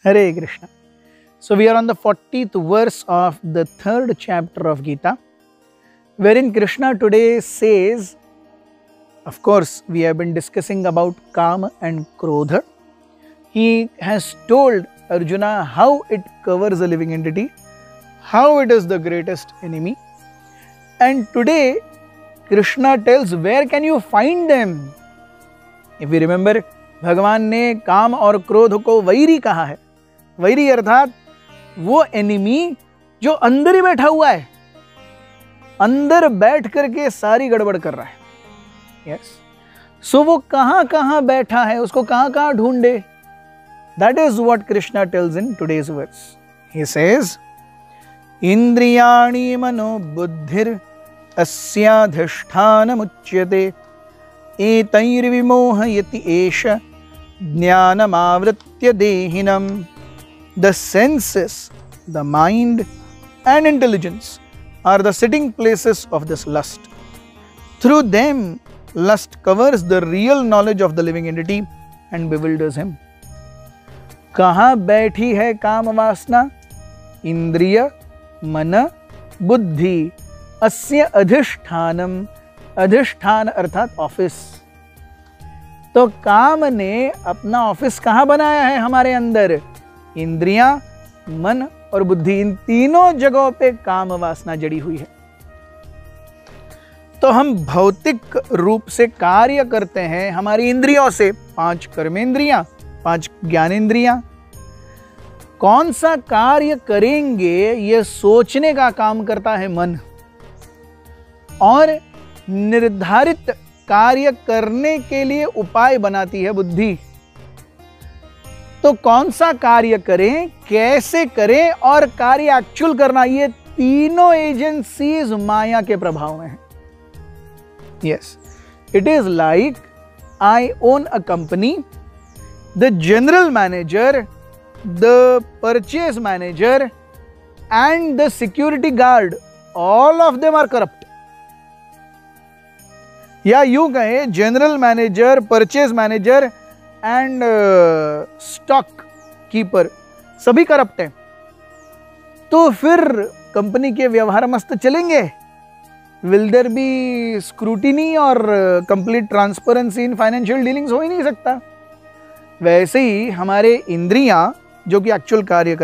Hare Krishna. So we are on the 40th verse of the 3rd chapter of Gita, wherein Krishna today says, of course, we have been discussing about Kama and Krodha. He has told Arjuna how it covers a living entity, how it is the greatest enemy. And today, Krishna tells where can you find them. If we remember, भगवान ने काम और क्रोध को vary कहा है. Vary अर्थात वो एनिमी जो अंदर ही बैठा हुआ है, अंदर बैठ करके सारी गड़बड़ कर रहा है. यस, सो वो कहां कहां बैठा है, उसको कहां कहां ढूंढे. That is what Krishna tells in today's verse. He says, इंद्रियाणि मनो बुद्धिर अस्याधिष्ठानमुच्यते एतैर्विमोहयति एष ज्ञानमावृत्य देहिनम्. The senses, the mind and intelligence are the sitting places of this lust. Through them, lust covers the real knowledge of the living entity and bewilders him. कहाँ बैठी है काम वासना? इंद्रिय, मन, बुद्धि, अस्य अधिष्ठानम. अधिष्ठान अर्थात ऑफिस. तो काम ने अपना ऑफिस कहाँ बनाया है हमारे अंदर? इंद्रियां, मन और बुद्धि, इन तीनों जगहों पे काम वासना जड़ी हुई है. तो हम भौतिक रूप से कार्य करते हैं हमारी इंद्रियों से. 5 कर्मेंद्रियां, 5 ज्ञानेंद्रियां. कौन सा कार्य करेंगे ये सोचने का काम करता है मन, और निर्धारित कार्य करने के लिए उपाय बनाती है बुद्धि. तो कौन सा कार्य करें, कैसे करें और कार्य एक्चुअल करना, ये तीनों एजेंसीज माया के प्रभाव में है. Yes, it is like I own a company, the general manager, the purchase manager and the security guard, all of them are corrupt. या यूं कहें, general manager, purchase manager and stock keeper सभी corrupt हैं. तो फिर company के व्यवहार मस्त चलेंगे? विल देयर बी स्क्रूटिनी और complete transparency in financial dealings? हो ही नहीं सकता. वैसे ही हमारे इंद्रियां जो कि एक्चुअल कार्य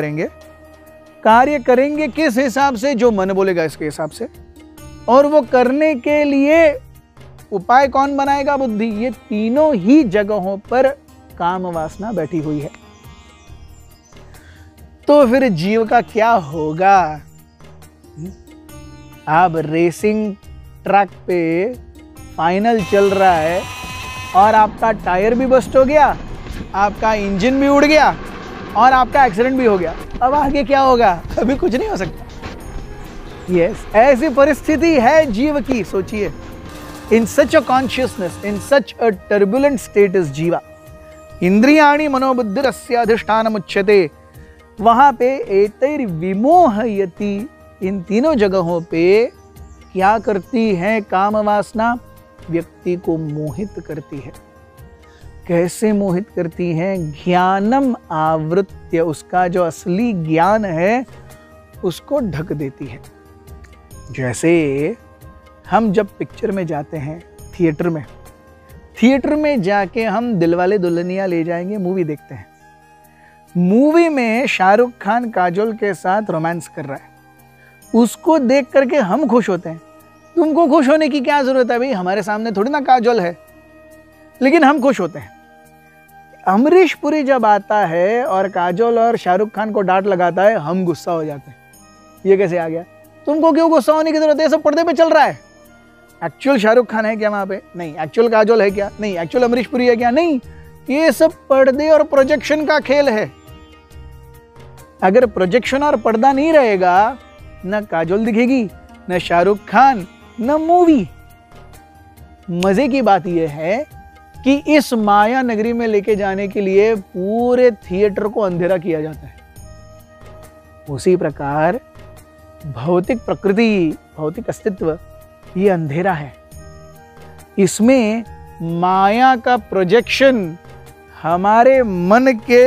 करेंगे किस हिसाब से? जो मन बोलेगा इसके हिसाब से. और वो करने के लिए उपाय कौन बनाएगा? बुद्धि. ये तीनों ही जगहों पर काम वासना बैठी हुई है. तो फिर जीव का क्या होगा? अब रेसिंग ट्रैक पे फाइनल चल रहा है और आपका टायर भी बस्ट हो गया, आपका इंजन भी उड़ गया और आपका एक्सीडेंट भी हो गया. अब आगे क्या होगा? अभी कुछ नहीं हो सकता. यस, ऐसी परिस्थिति है जीव की. सोचिए, in such a consciousness, in such a turbulent state is जीवा. इंद्रियाणि मनोबुद्धिरस्य अधिष्ठानमुच्यते. वहां पे एतैर विमोहयति, इन तीनों जगहों पे क्या करती है काम वासना? व्यक्ति को मोहित करती है. कैसे मोहित करती है? ज्ञानम आवृत्य, उसका जो असली ज्ञान है उसको ढक देती है. जैसे हम जब पिक्चर में जाते हैं, थिएटर में जाके हम दिलवाले दुल्हनिया ले जाएंगे मूवी देखते हैं. मूवी में शाहरुख खान काजोल के साथ रोमांस कर रहा है, उसको देख करके हम खुश होते हैं. तुमको खुश होने की क्या जरूरत है भाई? हमारे सामने थोड़ी ना काजोल है, लेकिन हम खुश होते हैं. अमरीश पुरी जब आता है और काजोल और शाहरुख खान को डांट लगाता है, हम गुस्सा हो जाते हैं. ये कैसे आ गया? तुमको क्यों गुस्सा होने की जरूरत है? सब पर्दे पे चल रहा है. एक्चुअल शाहरुख खान है क्या वहां पे? नहीं. एक्चुअल काजोल है क्या? नहीं. एक्चुअल अमरीश पुरी है क्या? नहीं. ये सब पर्दे और प्रोजेक्शन का खेल है. अगर प्रोजेक्शन और पर्दा नहीं रहेगा, न काजोल दिखेगी, न शाहरुख खान, न मूवी. मजे की बात यह है कि इस माया नगरी में लेके जाने के लिए पूरे थिएटर को अंधेरा किया जाता है. उसी प्रकार भौतिक प्रकृति, भौतिक अस्तित्व, ये अंधेरा है. इसमें माया का प्रोजेक्शन हमारे मन के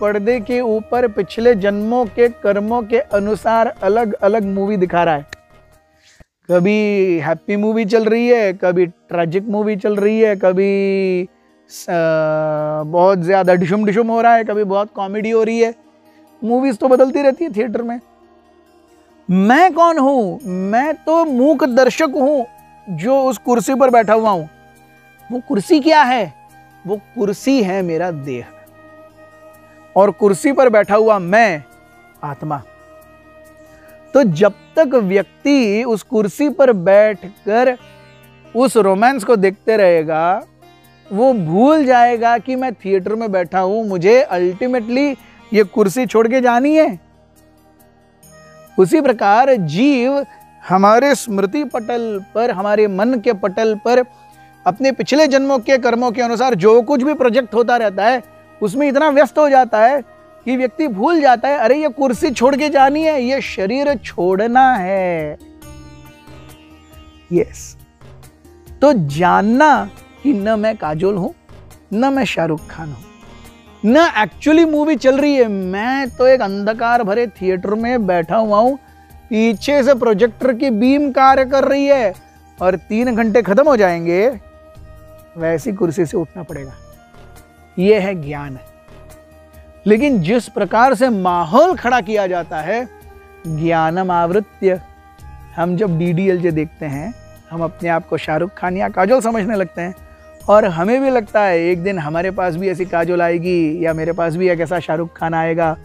पर्दे के ऊपर पिछले जन्मों के कर्मों के अनुसार अलग अलग मूवी दिखा रहा है। कभी हैप्पी मूवी चल रही है, कभी ट्रेजिक मूवी चल रही है, कभी बहुत ज़्यादा डिशुम डिशुम हो रहा है, कभी बहुत कॉमेडी हो रही है। मूवीज तो बदलती रहती है थिएटर में। मैं कौन हूं? मैं तो मूक दर्शक हूं जो उस कुर्सी पर बैठा हुआ हूं। वो कुर्सी क्या है? वो कुर्सी है मेरा देह, और कुर्सी पर बैठा हुआ मैं आत्मा। तो जब तक व्यक्ति उस कुर्सी पर बैठकर उस रोमांस को देखते रहेगा, वो भूल जाएगा कि मैं थिएटर में बैठा हूं, मुझे अल्टीमेटली ये कुर्सी छोड़ के जानी है। उसी प्रकार जीव हमारे स्मृति पटल पर, हमारे मन के पटल पर अपने पिछले जन्मों के कर्मों के अनुसार जो कुछ भी प्रोजेक्ट होता रहता है, उसमें इतना व्यस्त हो जाता है कि व्यक्ति भूल जाता है, अरे ये कुर्सी छोड़ के जानी है, ये शरीर छोड़ना है। यस, तो जानना कि न मैं काजोल हूं, न मैं शाहरुख खान हूं, न एक्चुअली मूवी चल रही है, मैं तो एक अंधकार भरे थिएटर में बैठा हुआ हूं, पीछे से प्रोजेक्टर की बीम कार्य कर रही है और 3 घंटे खत्म हो जाएंगे, वैसी कुर्सी से उठना पड़ेगा। यह है ज्ञान। लेकिन जिस प्रकार से माहौल खड़ा किया जाता है, ज्ञानम आवृत्य, हम जब DDLJ देखते हैं, हम अपने आप को शाहरुख खान या काजोल समझने लगते हैं, और हमें भी लगता है एक दिन हमारे पास भी ऐसी काजोल आएगी, या मेरे पास भी एक ऐसा शाहरुख खान आएगा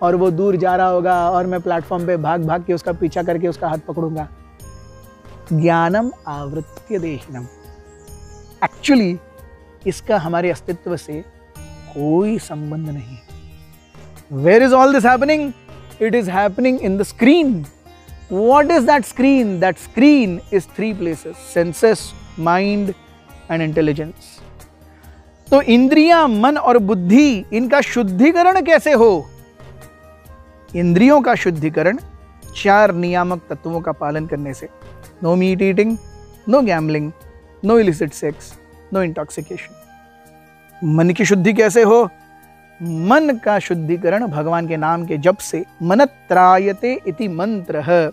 और वो दूर जा रहा होगा और मैं प्लेटफॉर्म पे भाग भाग के उसका पीछा करके उसका हाथ पकड़ूंगा। ज्ञानम आवृत्य देहिनम, एक्चुअली इसका हमारे अस्तित्व से कोई संबंध नहीं है। Where is all this happening? It is happening in the screen. What is that screen? That screen is 3 places: senses, mind and intelligence. तो इंद्रियां, मन और बुद्धि, इनका शुद्धिकरण कैसे हो? इंद्रियों का शुद्धिकरण 4 नियामक तत्वों का पालन करने से। No meat eating, no gambling, no illicit sex, no intoxication. मन की शुद्धि कैसे हो? मन का शुद्धिकरण भगवान के नाम के जप से। मनत्रायते इति मंत्र,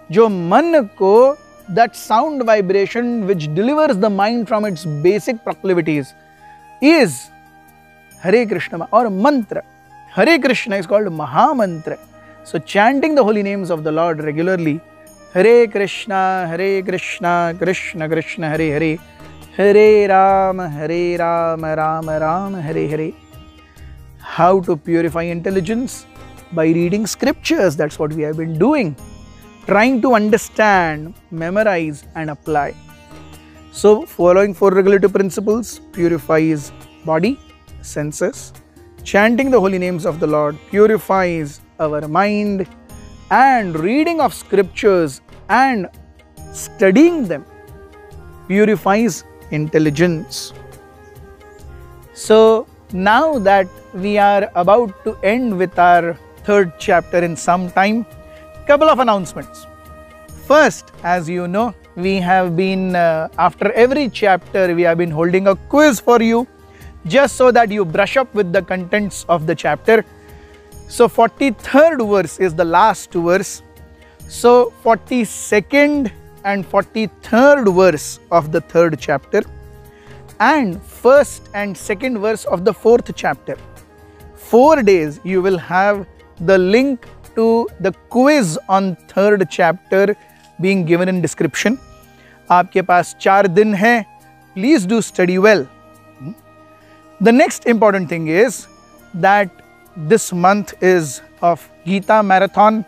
जो मन को, that sound vibration which delivers the mind from its basic proclivities is Hare Krishna, or mantra. Hare Krishna is called Mahamantra. So chanting the holy names of the Lord regularly, Hare Krishna, Krishna Krishna, Hare Hare, Hare Rama, Rama Rama, Hare Hare. How to purify intelligence? By reading scriptures. That's what we have been doing. Trying to understand, memorize and apply. So following 4 regulative principles purifies body, senses. Chanting the holy names of the Lord purifies our mind, and reading of scriptures and studying them purifies intelligence. So now that we are about to end with our 3rd chapter in some time, couple of announcements. First, as you know, we have been after every chapter we have been holding a quiz for you, just so that you brush up with the contents of the chapter. So 43rd verse is the last verse. So 42nd and 43rd verse of the 3rd chapter, and 1st and 2nd verse of the 4th chapter. 4 days you will have the link to the quiz on 3rd chapter being given in description. आपके पास 4 दिन हैं. Please do study well. The next important thing is that this month is of Gita Marathon.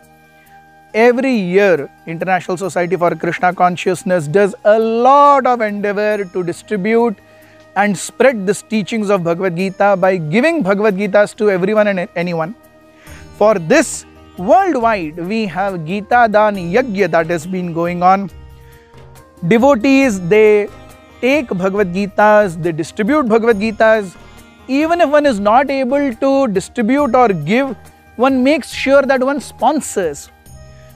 Every year, International Society for Krishna Consciousness does a lot of endeavor to distribute and spread these teachings of Bhagavad Gita by giving Bhagavad Gitas to everyone and anyone. For this, worldwide, we have Gita Dan Yajna that has been going on. Devotees, they take Bhagavad Gitas, they distribute Bhagavad Gitas. Even if one is not able to distribute or give, one makes sure that one sponsors.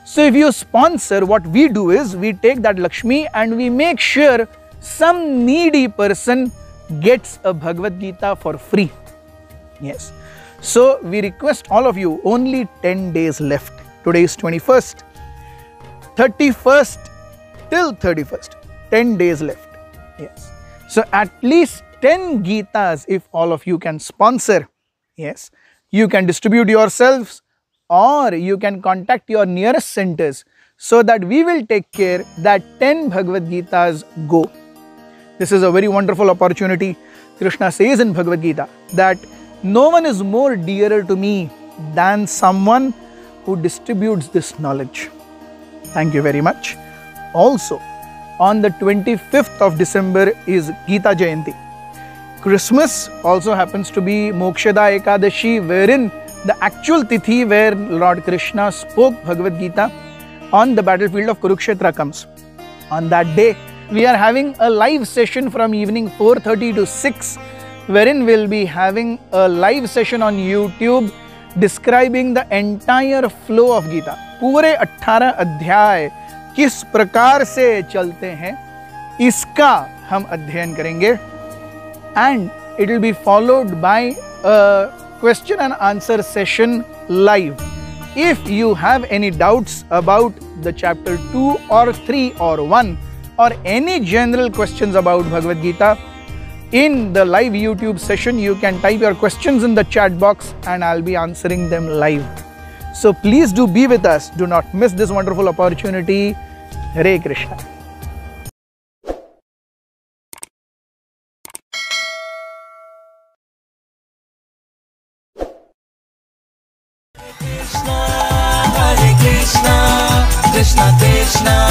So if you sponsor, what we do is we take that Lakshmi and we make sure some needy person gets a Bhagavad Gita for free. Yes. So we request all of you, only 10 days left. Today is 21st, 31st till 31st, 10 days left. Yes. So at least 10 Gitas if all of you can sponsor. Yes. You can distribute yourselves or you can contact your nearest centers so that we will take care that 10 Bhagavad Gitas go. This is a very wonderful opportunity. Krishna says in Bhagavad Gita that no one is more dearer to me than someone who distributes this knowledge. Thank you very much. Also, on the 25th of December is Gita Jayanti. Christmas also happens to be Mokshada Ekadashi, wherein the actual tithi where Lord Krishna spoke Bhagavad Gita on the battlefield of Kurukshetra comes. On that day, we are having a live session from evening 4:30 to 6, wherein we'll be having a live session on YouTube describing the entire flow of Gita. पूरे 18 अध्याय किस प्रकार से चलते हैं, इसका हम अध्ययन करेंगे. And it will be followed by a question and answer session live. If you have any doubts about the chapter 2 or 3 or 1 or any general questions about Bhagavad Gita, in the live YouTube session, you can type your questions in the chat box and I'll be answering them live. So please do be with us. Do not miss this wonderful opportunity. Hare Krishna. Krishna Krishna